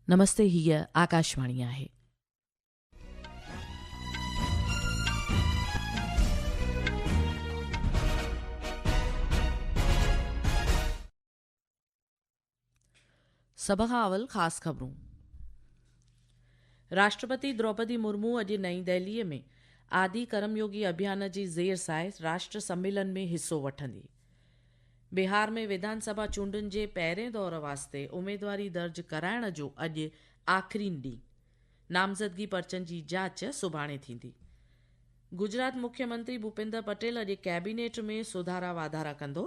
नमस्ते, हीअ आकाशवाणी आहे। सभ खां अवल ख़ासि ख़बरूं। राष्ट्रपति द्रौपदी मुर्मू अॼु नईं दिल्लीअ में आदि कर्मयोगी अभियान जी ज़ेर सां राष्ट्र सम्मेलन में हिसो वठंदी। बिहार में विधानसभा चूंडुनि जे पहिरें दौर वास्ते उमेदवारी दर्ज कराइण जो अॼु आख़िरी ॾींहुं। नामज़दगी पर्चनि जी जांच सुभाणे थींदी। गुजरात मुख्यमंत्री भूपेंद्र पटेल अॼु कैबिनेट में सुधारा वाधारा कंदो।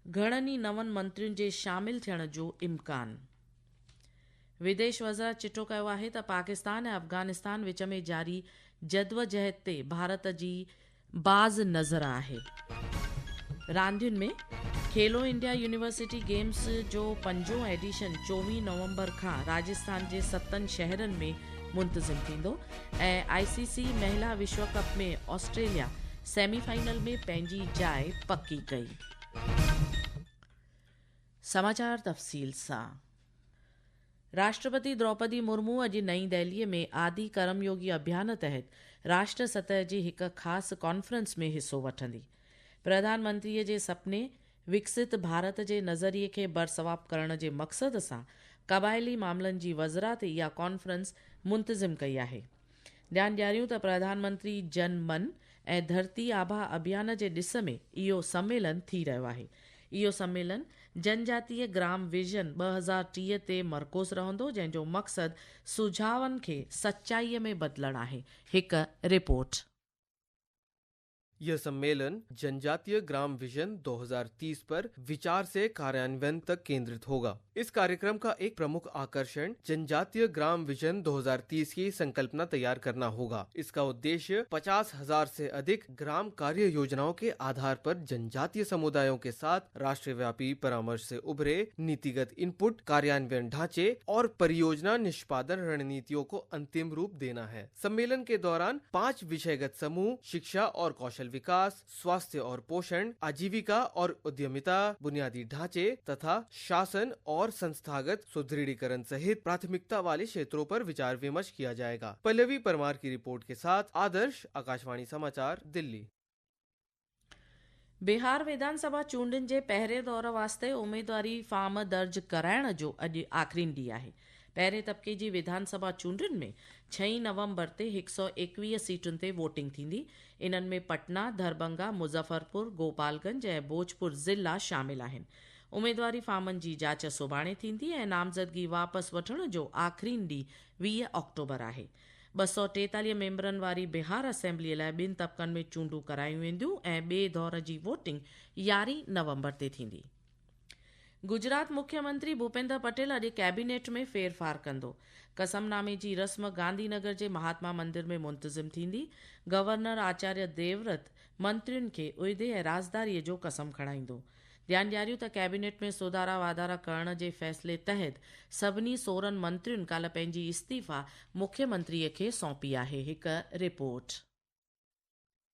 घणनि ई नवनि मंत्रियुनि जे शामिल थियण जो इम्कान। विदेश वज़ारत चिटो कयो आहे त पाकिस्तान ऐं अफ़गानिस्तान विच में जारी जदवजहद ते भारत जी बाज़ नज़र आहे। रांदियुनि में खेलो इंडिया यूनिवर्सिटी गेम्स जो 5हों एडिशन 24 नवंबर खां राजस्थान जे 7 शहरनि में मुंतज़िम थींदो ऐं ICC महिला विश्व कप में ऑस्ट्रेलिया सेमीफाइनल में पंहिंजी जाइ पकी कई। समाचार तफ़सील सां। राष्ट्रपति द्रौपदी मुर्मू अॼु नईं दिल्लीअ में आदि कर्मयोगी अभियान तहत राष्ट्र सतह जी हिकु ख़ासि कॉन्फ्रेंस में हिसो वठंदी। प्रधानमंत्रीअ जे सपने विकसित भारत जे नज़रिए खे बरसवाब करण जे मक़सद सां क़बाइली मामलनि जी वज़ारत इहा कॉन्फ्रेंस मुंतज़िम कई आहे। ध्यानु ॾियारियूं त प्रधानमंत्री जन मन ऐं धरती आबा अभियान जे ॾिस में इहो सम्मेलन थी रहियो आहे। इहो सम्मेलन जनजातीय ग्राम विजन 2030 ते मरकोज़ रहंदो, जंहिंजो मक़सदु सुझावनि खे सचाईअ में बदिलणु आहे। हिकु रिपोर्ट। यह सम्मेलन जनजातीय ग्राम विजन 2030 पर विचार से कार्यान्वयन तक केंद्रित होगा। इस कार्यक्रम का एक प्रमुख आकर्षण जनजातीय ग्राम विजन 2030 की संकल्पना तैयार करना होगा। इसका उद्देश्य 50,000 से अधिक ग्राम कार्य योजनाओं के आधार पर जनजातीय समुदायों के साथ राष्ट्रव्यापी परामर्श से उभरे नीतिगत इनपुट, कार्यान्वयन ढांचे और परियोजना निष्पादन रणनीतियों को अंतिम रूप देना है। सम्मेलन के दौरान 5 विषयगत समूह शिक्षा और कौशल विकास, स्वास्थ्य और पोषण, आजीविका और उद्यमिता, बुनियादी ढांचे तथा शासन और संस्थागत सुदृढ़ीकरण सहित प्राथमिकता वाले क्षेत्रों पर विचार विमर्श किया जाएगा। पल्लवी परमार की रिपोर्ट के साथ आदर्श, आकाशवाणी समाचार, दिल्ली। बिहार विधानसभा चूंडुनि जे पहिरें दौर वास्ते उमेदवारी फार्म दर्ज कराइण जो अॼु आख़िरी ॾींहुं आहे। पहिरें तबके जी विधानसभा चूंडुनि में 6 नवंबर ते 121 सीटुनि ते वोटिंग थींदी। इन्हनि में पटना, दरभंगा, मुज़फ़रपुर, गोपालगंज ऐं भोजपुर ज़िला शामिल आहिनि। उमेदवारी फार्मनि जी जांच सुभाणे थींदी ऐं नामज़दगी वापसि वठण जो आख़िरी ॾींहुं 20 अक्टूबर आहे। 243 मेंबरनि वारी बिहार असेंबलीअ लाइ 2 तबकनि में चूंडूं करायूं वेंदियूं ऐं ॿिए दौर जी वोटिंग 11 नवंबर ते थींदी। गुजरात मुख्यमंत्री भूपेंद्र पटेल अॼु कैबिनेट में फेरफार कंदो। कसमनामे जी रस्म गांधीनगर जे महात्मा मंदिर में मुंतज़िम थींदी। गवर्नर आचार्य देवव्रत मंत्रियुनि खे उहिदे ऐं राज़दारीअ जो कसम खणाईंदो। ध्यानु ॾियारियूं त कैबिनेट में सुधारा वाधारा करण जे फ़ैसिले तहत सभिनी 16 मंत्रियुनि काल्ह पंहिंजी इस्तीफ़ा मुख्यमंत्रीअ खे सौंपी आहे। हिकु रिपोर्ट।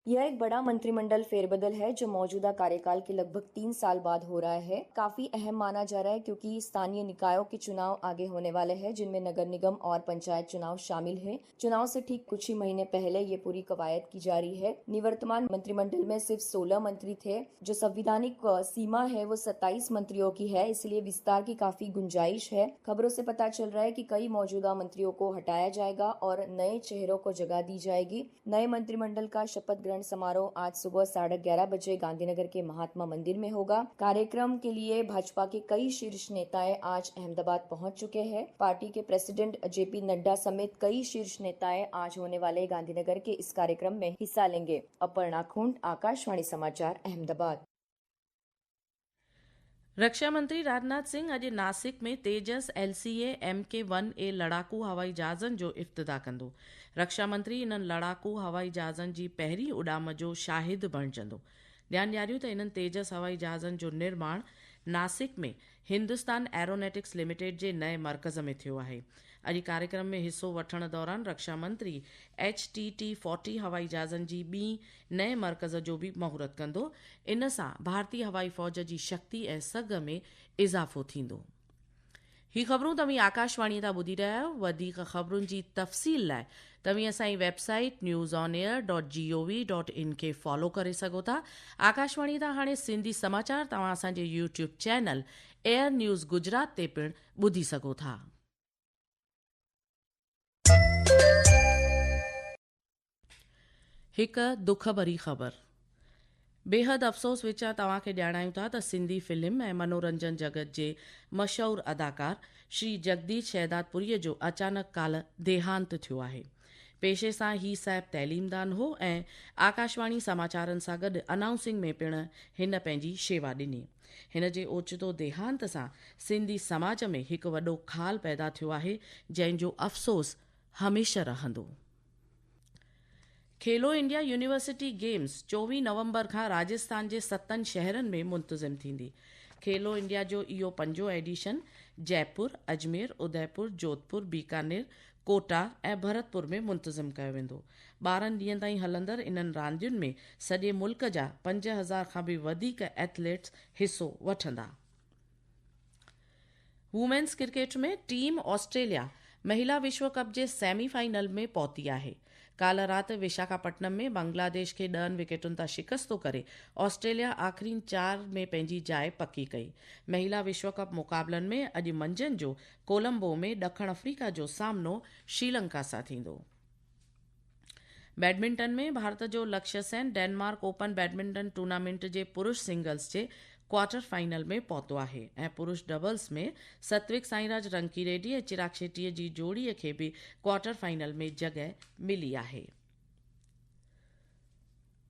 यह एक बड़ा मंत्रिमंडल फेरबदल है जो मौजूदा कार्यकाल के लगभग 3 साल बाद हो रहा है। काफी अहम माना जा रहा है क्योंकि स्थानीय निकायों के चुनाव आगे होने वाले हैं, जिनमें नगर निगम और पंचायत चुनाव शामिल है। चुनाव से ठीक कुछ ही महीने पहले ये पूरी कवायद की जा रही है। निवर्तमान मंत्रिमंडल में सिर्फ 16 मंत्री थे। जो संविधानिक सीमा है वो 27 मंत्रियों की है, इसलिए विस्तार की काफी गुंजाइश है। खबरों से पता चल रहा है कि कई मौजूदा मंत्रियों को हटाया जाएगा और नए चेहरों को जगह दी जाएगी। नए मंत्रिमंडल का शपथ ग्रहण समारोह आज सुबह 11:30 बजे गांधीनगर के महात्मा मंदिर में होगा। कार्यक्रम के लिए भाजपा के कई शीर्ष नेताएं आज अहमदाबाद पहुंच चुके हैं। पार्टी के प्रेसिडेंट JP नड्डा समेत कई शीर्ष नेताएं आज होने वाले गांधीनगर के इस कार्यक्रम में हिस्सा लेंगे। अपर्णा खुंड, आकाशवाणी समाचार, अहमदाबाद। रक्षा मंत्री राजनाथ सिंह अॼु नासिक में तेजस LCA MK-1A लड़ाकू हवाई जहाज़नि जो इफ़्तिताह कंदो। रक्षा मंत्री इन्हनि लड़ाकू हवाई जहाज़नि जी पहिरीं उॾाम जो शाहिद बणिजंदो। ध्यानु ॾियारियूं त इन्हनि तेजस हवाई जहाज़नि जो निर्माण नासिक में हिंदुस्तान एरोनॉटिक्स लिमिटेड जे नए मर्कज़ में थियो आहे। अॼु कार्यक्रम में हिसो वठण दौरान रक्षा मंत्री HTT-40 हवाई जहाज़नि जी ॿीं नए मर्कज़ जो बि महूरत कंदो। इन सां भारतीय हवाई फ़ौज जी शक्ति ऐं सघ में इज़ाफ़ो थींदो। ही ख़बरूं तव्हीं आकाशवाणी तां ॿुधी रहिया आहियो। वधीक ख़बरुनि जी तफ़सील लाइ तव्हीं असांजी वेबसाइट newsonair.gov.in खे फॉलो करे सघो था। आकाशवाणी तां हाणे सिंधी समाचार तव्हां असांजे YouTube channel air news Gujarat ते पिणु ॿुधी सघो था। हिकु दुख भरी ख़बर। बेहद अफ़सोस विचां तव्हांखे ॼाणायूं था त सिंधी फिल्म ऐं मनोरंजन जगत जे मशहूरु अदाकार श्री जगदीश शहदादपुरीअ जो अचानक काल्ह देहांत थियो आहे। पेशे सां ही साहिब तैलीमदान हो ऐं आकाशवाणी समाचारनि सां गॾु अनाउंसिंग में पिणु हिन पंहिंजी शेवा ॾिनी। हिन जे ओचितो देहांत सां सिंधी समाज में हिकु वॾो खाल पैदा थियो आहे, जंहिंजो अफ़सोस हमेशह रहंदो। खेलो इंडिया यूनिवर्सिटी गेम्स 24 नवंबर खां राजस्थान जे 7 शहरनि में मुंतज़िम थींदी। खेलो इंडिया जो इहो 5हों एडिशन जयपुर, अजमेर, उदयपुर, जोधपुर, बीकानेर, कोटा ऐं भरतपुर में मुंतज़िम कयो वेंदो। 12 ॾींहं ताईं हलंदड़ इन्हनि रांदियुनि में सॼे मुल्क जा 5000 खां बि वधीक एथलीट्स हिसो वठंदा। वुमेन्स क्रिकेट में टीम ऑस्ट्रेलिया महिला विश्व कप जे सेमीफाइनल में पहुती आहे। काल्ह राति विशाखापट्टनम में बांग्लादेश खे 10 विकेटुनि तां शिकस्त करे ऑस्ट्रेलिया आख़िरी 4 में पंहिंजी जाइ पकी कई। महिला विश्व कप मुक़ाबलनि में अॼु मंझंदि जो कोलंबो में ॾखण अफ्रीका जो सामनो श्रीलंका सां थींदो। बैडमिंटन में भारत जो Lakshya Sen Denmark Open badminton tournament जे पुरुष सिंगल्स जे क्वार्टर फाइनल में पहुतो आहे ऐं पुरुष डबल्स में सत्विक साईराज रंकीरेड्डी ऐं चिराग शेट्टीअ जी जोड़ीअ खे बि क्वार्टर फाइनल में जॻह मिली आहे।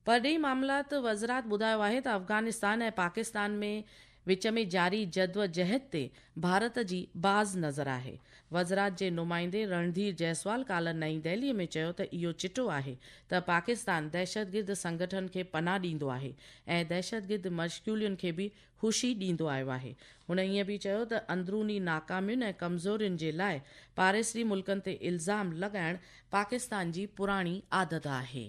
परॾेही मामलात वज़रात ॿुधायो आहे त अफ़गानिस्तान ऐं पाकिस्तान में विच में जारी जदोजहद ते भारत जी बाज़ नज़र आहे। वज़रात जे नुमाइंदे रणधीर जयसवाल काल्ह नईं दिल्ली में चयो त इहो चिटो आहे त पाकिस्तान दहशतगिर्द संगठन खे पनाह ॾींदो आहे ऐं दहशतगिर्द मश्गूलियुनि खे बि हुशी ॾींदो आयो आहे। हुन ईअं बि चयो त अंदरूनी नाकामियुनि ऐं कमज़ोरियुनि जे लाइ पाड़ेसरी मुल्कनि ते इल्ज़ाम लॻाइण पाकिस्तान जी पुराणी आदत आहे।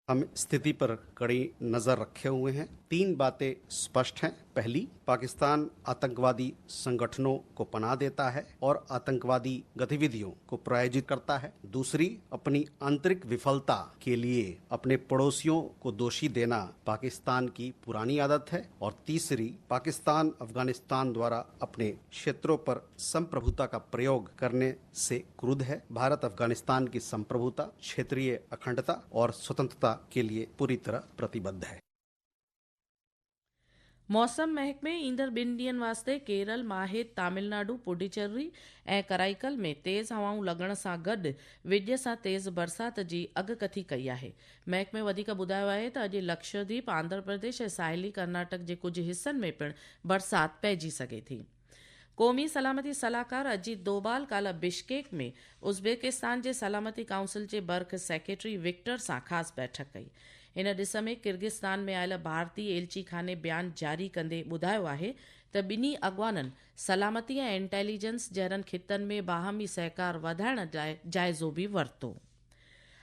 हम स्थिति पर कड़ी नजर रखे हुए हैं। 3 बातें स्पष्ट हैं। पहली, पाकिस्तान आतंकवादी संगठनों को पनाह देता है और आतंकवादी गतिविधियों को प्रायोजित करता है। दूसरी, अपनी आंतरिक विफलता के लिए अपने पड़ोसियों को दोषी देना पाकिस्तान की पुरानी आदत है। और तीसरी, पाकिस्तान अफगानिस्तान द्वारा अपने क्षेत्रों पर संप्रभुता का प्रयोग करने से क्रुद्ध है। भारत अफगानिस्तान की संप्रभुता, क्षेत्रीय अखंडता और स्वतंत्रता के लिए पूरी तरह प्रतिबद्ध है। मौसम महकमे ईंदड़ 2 ॾींहनि वास्ते केरल, माहे, तमिलनाडु, पुडुचेरी ऐं कराईकल में तेज़ हवाऊं लॻण सां गॾु विॼ सां तेज़ बरसात जी अॻकथी कई आहे। महकमे वधीक ॿुधायो आहे त अॼु लक्षद्वीप, आंध्र प्रदेश ऐं साहिली कर्नाटक जे कुझु हिसनि में पिणु बरसात पइजी सघे थी। क़ौमी सलामती सलाहकार अजीत डोभाल काल्ह बिश्केक में उज़्बेकिस्तान जे सलामती काउंसिल जे बर्ख सेक्रेटरी विक्टर सां ख़ासि बैठक कई। इन ॾिस में किर्गिस्तान में आयल भारतीय एलची खाने बयान जारी कंदे ॿुधायो आहे त ॿिन्ही अॻवाननि सलामती ऐं इंटेलिजेंस जहिड़नि खितनि में बाहमी सहकार वधाइण लाइ जाइज़ो बि वरितो।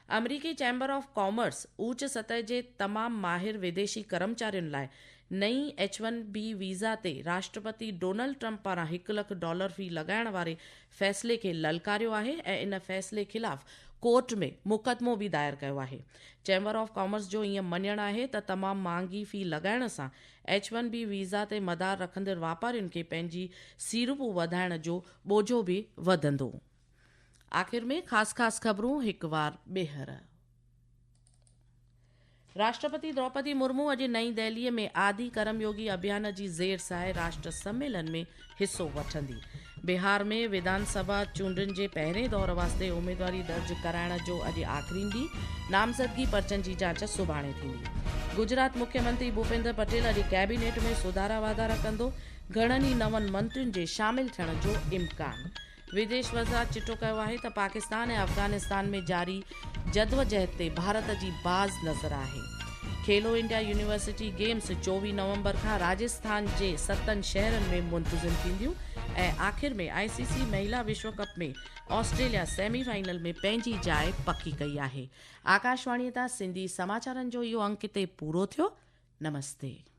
अमरीकी चैम्बर ऑफ कॉमर्स ऊच सतह जे तमामु माहिर विदेशी कर्मचारियुनि लाइ नई H1B वीज़ा ते राष्ट्रपति डोनाल्ड ट्रंप पारां $1 लख फी लॻाइण वारे फ़ैसिले खे ललकारियो आहे ऐं इन फ़ैसिले ख़िलाफ़ कोर्ट में मुक़दमो बि दायर कयो आहे। चैम्बर ऑफ कॉमर्स जो ईअं मञणु आहे त तमामु महांगी फ़ी लॻाइण सां H1B वीज़ा ते मदार रखंदड़ वापारियुनि खे पंहिंजी सीड़पूं वधाइण जो बोझो बि वधंदो। आख़िर में ख़ासि ख़बरूं हिकु बार ॿीहर। राष्ट्रपति द्रौपदी मुर्मू अॼु नईं दिल्लीअ में आदि कर्मयोगी अभियान जी ज़ेर सां राष्ट्र सम्मेलन में हिसो वठंदी। बिहार में विधानसभा चूंडनि जे पहिरें दौर वास्ते उमेदवारी दर्ज कराइण जो अॼु आख़िरी ॾींहुं। नामज़दगी पर्चनि जी जांच सुभाणे थींदी। गुजरात मुख्यमंत्री भूपेंद्र पटेल अॼु कैबिनेट में सुधारा वाधारा कंदो। घणनि ई नवनि मंत्रियुनि जे शामिल थियण जो इम्कान। विदेश वज़ारत चिटो कयो आहे त पाकिस्तान ऐं अफ़गानिस्तान में जारी जदोजहद ते भारत जी बाज़ नज़र आहे। खेलो इंडिया यूनिवर्सिटी गेम्स 24 नवंबर खां राजस्थान जे 7 शहरनि में मुंतज़िम थींदियूं ऐं आख़िर में ICC महिला विश्व कप में ऑस्ट्रेलिया सेमीफाइनल में पंहिंजी जाइ पकी कई आहे। आकाशवाणी तां सिंधी समाचारनि जो इहो अंक ते पूरो थियो। नमस्ते।